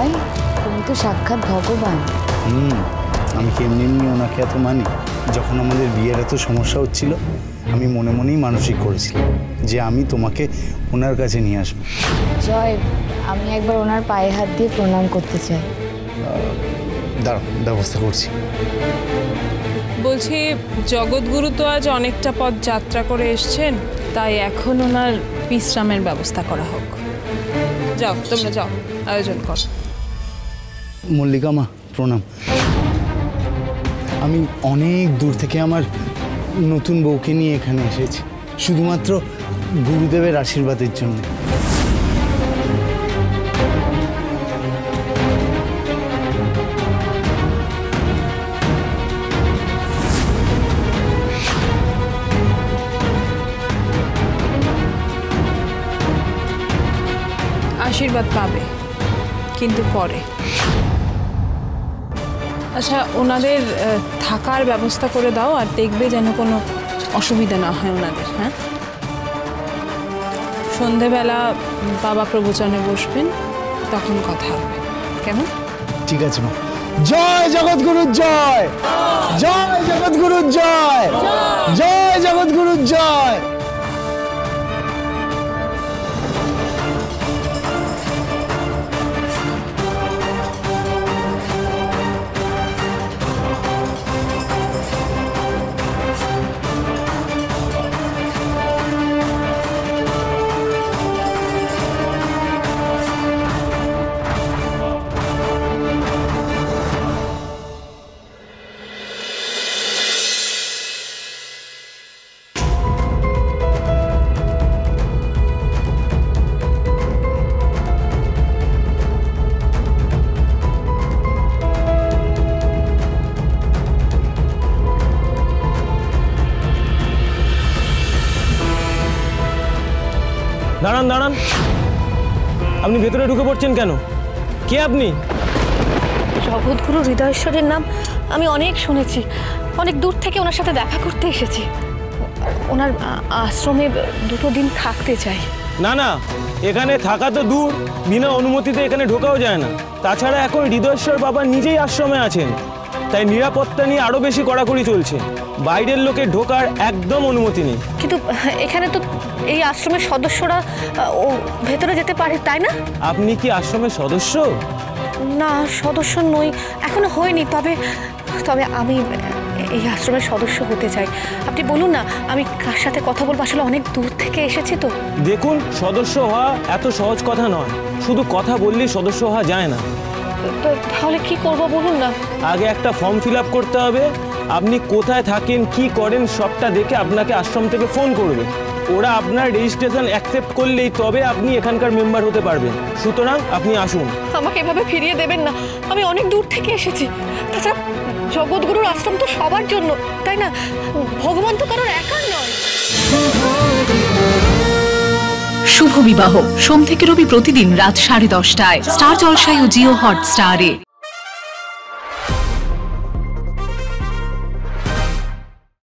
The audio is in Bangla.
জয়, তুমি তো সাক্ষাৎ ভগবান। আমি কি এমনি এমনি ওনাকে এত মানি? যখন আমাদের বিয়ের এত সমস্যা হচ্ছিল, আমি মনে মনেই মানসিক করেছিলাম যে আমি তোমাকে ওনার কাছে নিয়ে আসবো। জয়, আমি একবার ওনার পায়ে হাত দিয়ে প্রণাম করতে চাই। দাঁড়াও, ব্যবস্থা করছি। বলছি, জগৎগুরু তো আজ অনেকটা পথ যাত্রা করে এসছেন, তাই এখন ওনার বিশ্রামের ব্যবস্থা করা হোক। যাও, তোমরা যাও, আয়োজন কর। মল্লিকা মা, প্রণাম। আমি অনেক দূর থেকে আমার নতুন বউকে নিয়ে এখানে এসেছি, শুধুমাত্র গুরুদেবের আশীর্বাদের জন্য। আশীর্বাদ পাবে, কিন্তু পরে। আচ্ছা, ওনাদের থাকার ব্যবস্থা করে দাও, আর দেখবে যেন কোনো অসুবিধা না হয় ওনাদের। হ্যাঁ, সন্ধেবেলা বাবা প্রবচনে বসবেন, তখন কথা হবে, কেমন? ঠিক আছে মা। জয় জগৎগুরু জয়, জয় জগৎগুরু জয়, জয় জগৎগুরু জয়। দাঁড়ান দাঁড়ান, আপনি ভেতরে ঢুকে পড়ছেন কেন? কে আপনি? জগৎগুরু হৃদয়েশ্বরের নাম আমি অনেক শুনেছি, অনেক দূর থেকে ওনার সাথে দেখা করতে এসেছি। ওনার আশ্রমে 2 দিন থাকতে চাই। না না, এখানে থাকা তো দূর, বিনা অনুমতিতে এখানে ঢোকাও যায় না। তাছাড়া এখন হৃদয়েশ্বর বাবা নিজেই আশ্রমে আছেন, তাই নিরাপত্তা নিয়ে আরো বেশি কড়াকড়ি চলছে। বাইরের লোকে ঢোকার একদম অনুমতি নেই। কিন্তু এখানে তো এই আশ্রমের সদস্যরা ভেতরে যেতে পারে, তাই না? আপনি কি আশ্রমের সদস্য? না, সদস্য নই, এখনো হয়নি। তবে আমি এই আশ্রমের সদস্য হতে চাই। আপনি বলুন না, আমি কার সাথে কথা বলবো? আসলে অনেক দূর থেকে এসেছি তো। দেখুন, সদস্য হওয়া এত সহজ কথা নয়, শুধু কথা বললেই সদস্য হওয়া যায় না। তাহলে কি করব বলুন না। আগে একটা ফর্ম ফিল আপ করতে হবে। আপনি কোথায় থাকেন, কি করেন, সবটা দেখে আপনাকে আশ্রম থেকে ফোন করবে। ওরা আপনার রেজিস্ট্রেশন অ্যাকসেপ্ট করলেই তবে আপনি এখানকার মেম্বার হতে পারবেন। সুতরাং আপনি আসুন। আমাকে এভাবে ফিরিয়ে দেবেন না, আমি অনেক দূর থেকে এসেছি। তাছাড়া জগৎগুরুর আশ্রম তো সবার জন্য, তাই না? ভগবান তো কারোর একার নয়। শুভ বিবাহ সোম থেকে রবি প্রতিদিন রাত 10:30টায় স্টার জলসায় ও জিও হটস্টারে।